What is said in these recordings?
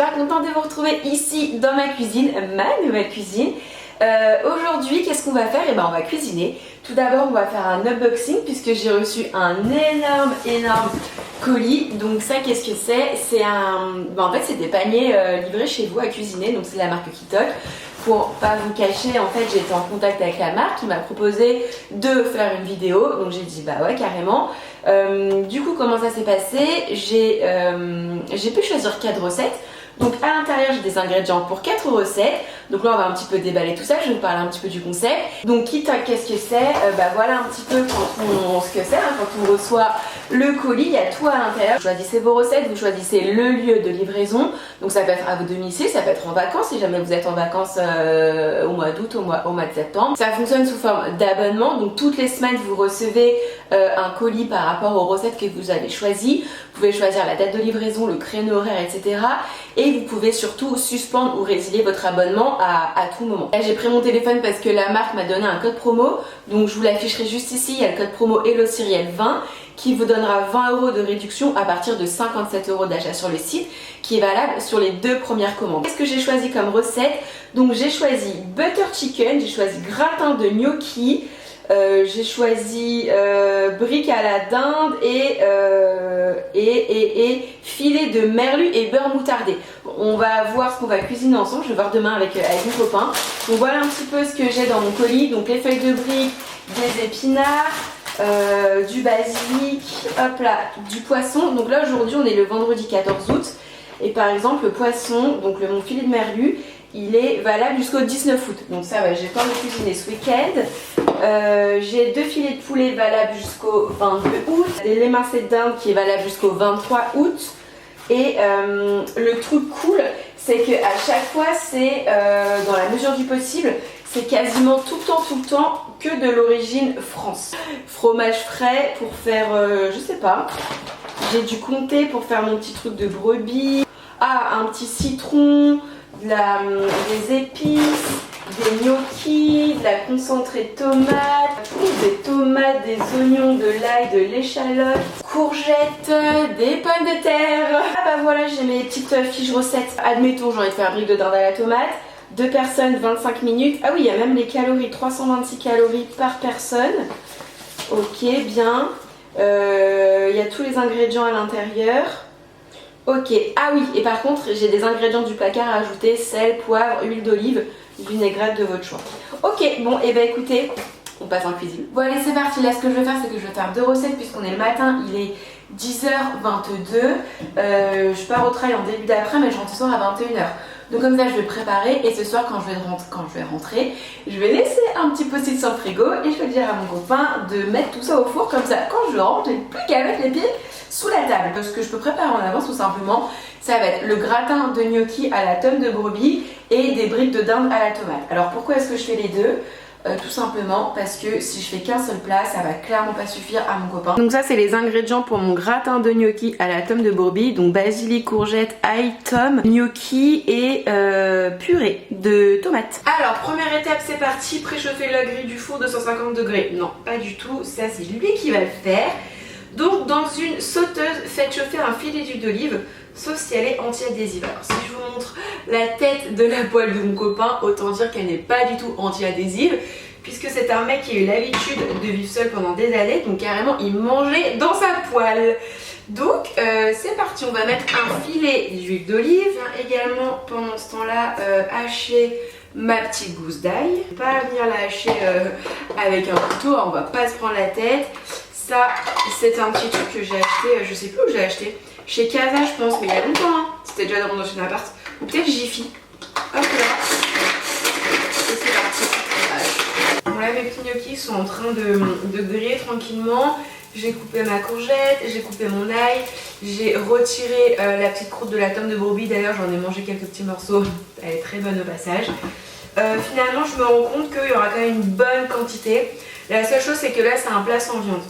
super contente de vous retrouver ici dans ma cuisine, ma nouvelle cuisine. Aujourd'hui, qu'est-ce qu'on va faire? Eh ben, on va cuisiner. Tout d'abord, on va faire un unboxing puisque j'ai reçu un énorme colis. Donc ça, qu'est-ce que c'est? C'est en fait, c'est des paniers livrés chez vous à cuisiner. Donc c'est la marque Kitok. Pour pas vous cacher, en fait, j'ai été en contact avec la marque qui m'a proposé de faire une vidéo. Donc j'ai dit bah ouais, carrément. Du coup, comment ça s'est passé? J'ai pu choisir 4 recettes. Donc à l'intérieur j'ai des ingrédients pour 4 recettes. Donc là on va un petit peu déballer tout ça, je vais vous parler un petit peu du concept. Donc Kitok, qu'est-ce que c'est? Bah voilà un petit peu ce que c'est, hein, quand on reçoit le colis, il y a tout à l'intérieur. Vous choisissez vos recettes, vous choisissez le lieu de livraison. Donc ça peut être à vos domiciles, ça peut être en vacances si jamais vous êtes en vacances au mois d'août, au mois de septembre. Ça fonctionne sous forme d'abonnement, donc toutes les semaines vous recevez un colis par rapport aux recettes que vous avez choisies. Vous pouvez choisir la date de livraison, le créneau horaire, etc. Et vous pouvez surtout suspendre ou résilier votre abonnement à tout moment. Là j'ai pris mon téléphone parce que la marque m'a donné un code promo. Donc je vous l'afficherai juste ici, il y a le code promo HelloCyrielle20 qui vous donnera 20 € de réduction à partir de 57 € d'achat sur le site, qui est valable sur les 2 premières commandes. Qu'est-ce que j'ai choisi comme recette? Donc j'ai choisi butter chicken, j'ai choisi gratin de gnocchi, j'ai choisi briques à la dinde et filet de merlu et beurre moutardé. Bon, on va voir ce qu'on va cuisiner ensemble, je vais voir demain avec mon copain. Donc voilà un petit peu ce que j'ai dans mon colis. Donc les feuilles de briques, des épinards, du basilic, hop là, du poisson. Donc là aujourd'hui on est le vendredi 14 août. Et par exemple le poisson, donc mon filet de merlu, il est valable jusqu'au 19 août. Donc ça va, j'ai le temps de cuisiner ce week-end. J'ai 2 filets de poulet valables jusqu'au 22 août. Des l'émincé de dinde qui est valable jusqu'au 23 août. Et le truc cool, c'est que à chaque fois, c'est dans la mesure du possible, c'est quasiment tout le temps que de l'origine France. Fromage frais pour faire, je sais pas, j'ai du comté pour faire mon petit truc de brebis. Ah, un petit citron, des épices, des gnocchis, de la concentrée de tomates, des tomates, des oignons, de l'ail, de l'échalote, courgettes, des pommes de terre. Ah bah voilà, j'ai mes petites fiches recettes. Admettons, j'ai envie de faire brique de dinde à la tomate. 2 personnes, 25 minutes. Ah oui, il y a même les calories, 326 calories par personne. Ok, bien. Il y a tous les ingrédients à l'intérieur. Ok, ah oui, et par contre, j'ai des ingrédients du placard à ajouter, sel, poivre, huile d'olive, vinaigrette de votre choix. Ok, bon, et bah écoutez, on passe en cuisine. Bon allez, c'est parti. Là ce que je vais faire, c'est que je vais faire 2 recettes puisqu'on est le matin, il est 10h22. Je pars au travail en début d'après, mais je rentre ce soir à 21h. Donc comme ça je vais préparer et ce soir quand je vais rentrer, je vais laisser un petit post-it sur le frigo et je vais dire à mon copain de mettre tout ça au four, comme ça quand je rentre, j'ai plus qu'à mettre les pieds sous la table. Ce que je peux préparer en avance tout simplement, ça va être le gratin de gnocchi à la tome de brebis et des briques de dinde à la tomate. Alors pourquoi est-ce que je fais les deux? Tout simplement parce que si je fais qu'un seul plat, ça va clairement pas suffire à mon copain. Donc ça c'est les ingrédients pour mon gratin de gnocchi à la tome de brebis. Donc basilic, courgette, ail, tome, gnocchi et purée de tomates. Alors première étape, c'est parti, préchauffer la grille du four 250 degrés. Non, pas du tout, ça c'est lui qui va le faire. Donc dans une sauteuse, faites chauffer un filet d'huile d'olive, sauf si elle est anti-adhésive. Alors si je vous montre la tête de la poêle de mon copain, autant dire qu'elle n'est pas du tout anti-adhésive, puisque c'est un mec qui a eu l'habitude de vivre seul pendant des années, donc carrément il mangeait dans sa poêle. Donc c'est parti, on va mettre un filet d'huile d'olive. Je viens également pendant ce temps-là hacher ma petite gousse d'ail. Je vais pas venir la hacher avec un couteau, on va pas se prendre la tête. Ça, c'est un petit truc que j'ai acheté, je sais plus où j'ai acheté, chez Casa je pense, mais il y a longtemps, hein. C'était déjà dans mon ancien appart, ou peut-être Jiffy. Hop là, et c'est parti. Bon là mes petits gnocchis sont en train de griller tranquillement. J'ai coupé ma courgette, j'ai coupé mon ail, j'ai retiré la petite croûte de la tome de brebis, d'ailleurs j'en ai mangé quelques petits morceaux, elle est très bonne au passage. Finalement je me rends compte qu'il y aura quand même une bonne quantité. La seule chose c'est que là c'est un plat sans viande.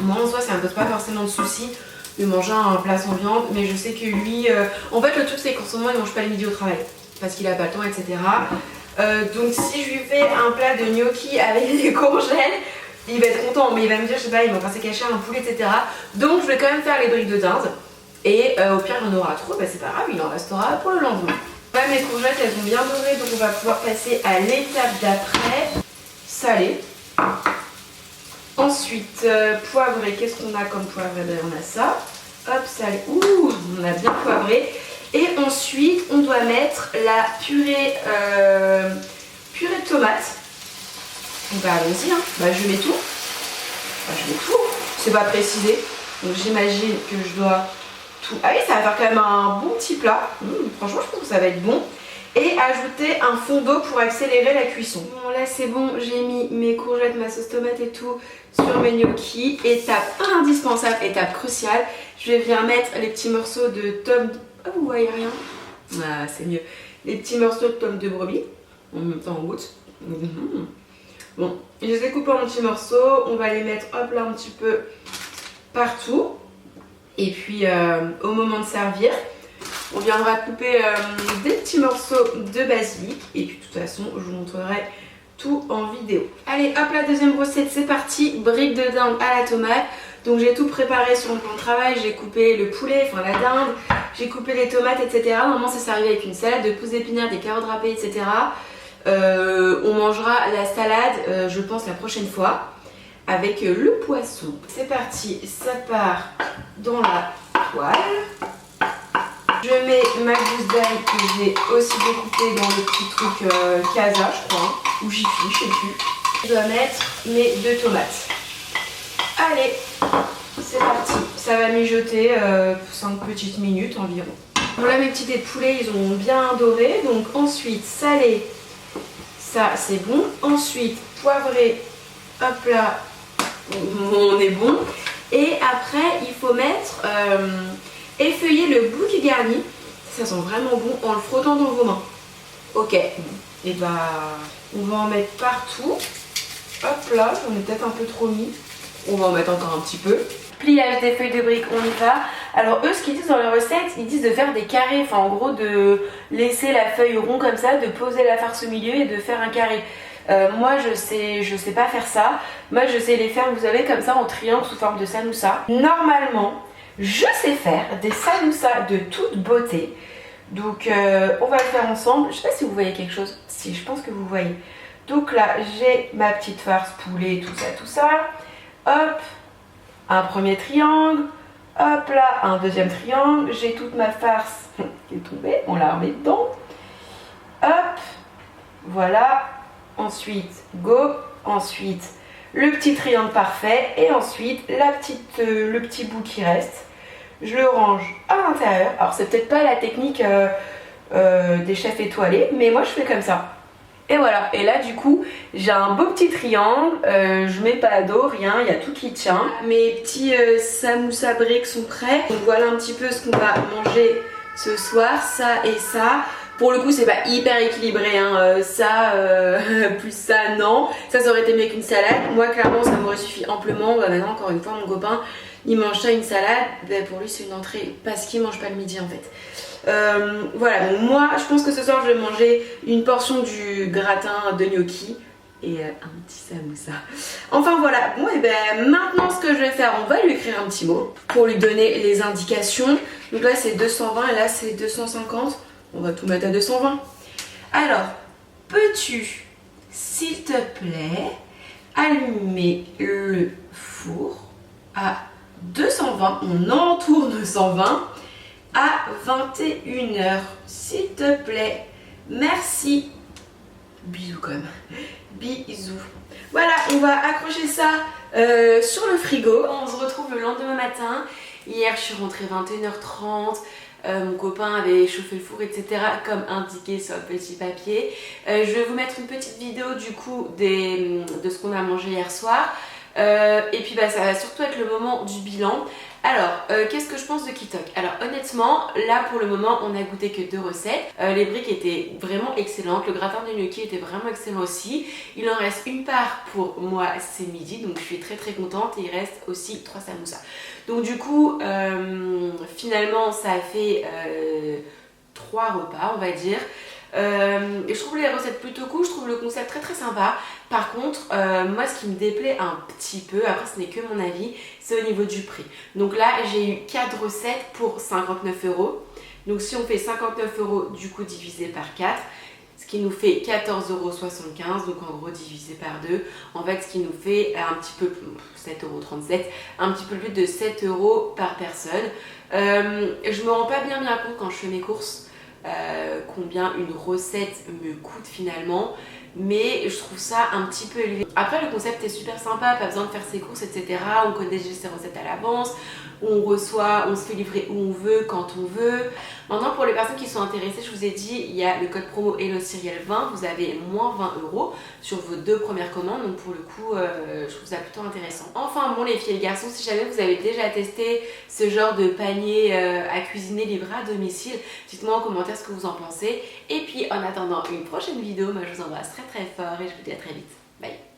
Moi en soi ça me pose pas forcément de soucis de manger un plat sans viande, mais je sais que lui, en fait le truc c'est qu'en ce moment il mange pas le midi au travail parce qu'il a pas le temps, etc. Donc si je lui fais un plat de gnocchi avec des courgettes, il va être content, mais il va me dire, je sais pas, il m'a passé cacher un poulet, etc. Donc je vais quand même faire les briques de dinde Et au pire il y en aura trop, bah c'est pas grave, il en restera pour le lendemain. Là mes courgettes elles ont bien doré, donc on va pouvoir passer à l'étape d'après. Saler. Ensuite poivré, qu'est-ce qu'on a comme poivré? Ben, on a ça. Hop, salé. Ouh, on a bien poivré. Et ensuite on doit mettre la purée, purée de tomates. Bah allons-y, hein. Bah je mets tout. Bah, je mets tout. C'est pas précisé. Donc j'imagine que je dois tout. Ah oui, ça va faire quand même un bon petit plat. Franchement, je pense que ça va être bon. Et ajouter un fond d'eau pour accélérer la cuisson. Bon, là c'est bon, j'ai mis mes courgettes, ma sauce tomate et tout sur mes gnocchis. Étape indispensable, étape cruciale. Je vais venir mettre les petits morceaux de tomes. Ah, vous voyez rien? Ah, c'est mieux. Les petits morceaux de tomes de brebis. En même temps, on goûte. Bon, je les ai coupés en petits morceaux. On va les mettre, hop là, un petit peu partout. Et puis, au moment de servir, on viendra couper des petits morceaux de basilic. Et puis de toute façon, je vous montrerai tout en vidéo. Allez, hop, la deuxième recette, c'est parti. Briques de dinde à la tomate. Donc j'ai tout préparé sur mon plan de travail. J'ai coupé le poulet, enfin la dinde. J'ai coupé les tomates, etc. Normalement, ça servi avec une salade de pousses d'épinards, des carottes râpées, etc. On mangera la salade, je pense, la prochaine fois. Avec le poisson. C'est parti, ça part dans la poêle. Je mets ma gousse d'ail que j'ai aussi découpée dans le petit truc Casa, je crois, ou Jiffy, je sais plus. Je dois mettre mes 2 tomates. Allez, c'est parti. Ça va mijoter 5 petites minutes environ. Bon là mes petits dés de poulet ils ont bien doré. Donc ensuite salé, ça c'est bon. Ensuite poivré, hop là, on est bon. Et après il faut mettre... effeuiller le bouquet garni, ça sent vraiment bon en le frottant dans vos mains. Ok, et bah on va en mettre partout. Hop là, j'en ai peut-être un peu trop mis. On va en mettre encore un petit peu. Pliage des feuilles de briques, on y va. Alors eux, ce qu'ils disent dans leur recette, ils disent de faire des carrés. Enfin en gros de laisser la feuille rond comme ça, de poser la farce au milieu et de faire un carré. Moi je sais pas faire ça. Moi je sais les faire, vous savez, comme ça en triangle sous forme de samoussa. Normalement, je sais faire des samoussas de toute beauté. Donc on va le faire ensemble. Je sais pas si vous voyez quelque chose. Si, je pense que vous voyez. Donc là, j'ai ma petite farce poulet, tout ça. Hop, un premier triangle. Hop là, un deuxième triangle. J'ai toute ma farce qui est tombée. On la remet dedans. Hop, voilà. Ensuite, go. Ensuite, le petit triangle parfait. Et ensuite, le petit bout qui reste. Je le range à l'intérieur. Alors, c'est peut-être pas la technique des chefs étoilés, mais moi, je fais comme ça. Et voilà. Et là, du coup, j'ai un beau petit triangle. Je mets pas d'eau, rien. Il y a tout qui tient. Mes petits samoussa briques sont prêts. Donc, voilà un petit peu ce qu'on va manger ce soir. Ça et ça. Pour le coup, c'est pas hyper équilibré, hein. Ça, plus ça, non. Ça aurait été mieux qu'une salade. Moi, clairement, ça m'aurait suffi amplement. Bah, maintenant, encore une fois, mon copain, il mange ça, une salade. Bah, pour lui, c'est une entrée parce qu'il mange pas le midi, en fait. Voilà, donc moi, je pense que ce soir, je vais manger une portion du gratin de gnocchi et un petit samoussa. Enfin, voilà. Bon, et ben maintenant, ce que je vais faire, on va lui écrire un petit mot pour lui donner les indications. Donc là, c'est 220 et là, c'est 250. On va tout mettre à 220. Alors, peux-tu, s'il te plaît, allumer le four à 220, on entourne 120 à 21h, s'il te plaît. Merci. Bisous quand même. Bisous. Voilà, on va accrocher ça sur le frigo. On se retrouve le lendemain matin. Hier, je suis rentrée 21h30. Mon copain avait chauffé le four, etc. comme indiqué sur le petit papier. Je vais vous mettre une petite vidéo du coup de ce qu'on a mangé hier soir. Et puis bah, ça va surtout être le moment du bilan. Alors, qu'est-ce que je pense de Kitok? Alors honnêtement, là pour le moment, on a goûté que 2 recettes. Les briques étaient vraiment excellentes. Le gratin de gnocchi était vraiment excellent aussi. Il en reste une part pour moi, c'est midi. Donc je suis très très contente. Et il reste aussi 3 samoussas. Donc du coup, finalement, ça a fait 3 repas, on va dire. Et je trouve les recettes plutôt cool, je trouve le concept très très sympa. Par contre, moi ce qui me déplaît un petit peu, après ce n'est que mon avis, c'est au niveau du prix. Donc là j'ai eu 4 recettes pour 59 €. Donc si on fait 59 € du coup divisé par 4, ce qui nous fait 14,75 €, donc en gros divisé par 2, en fait ce qui nous fait un petit peu plus, 7,37 €, un petit peu plus de 7 € par personne. Je me rends pas bien compte quand je fais mes courses combien une recette me coûte finalement, mais je trouve ça un petit peu élevé. Après le concept est super sympa, pas besoin de faire ses courses etc, on connaît déjà ses recettes à l'avance, on reçoit, on se fait livrer où on veut, quand on veut. Maintenant pour les personnes qui sont intéressées, je vous ai dit, il y a le code promo HelloCyrielle20, vous avez moins 20 € sur vos 2 premières commandes, donc pour le coup je trouve ça plutôt intéressant. Enfin bon les filles et les garçons, si jamais vous avez déjà testé ce genre de panier à cuisiner livré à domicile, dites-moi en commentaire ce que vous en pensez. Et puis en attendant une prochaine vidéo, moi je vous embrasse très très fort et je vous dis à très vite. Bye.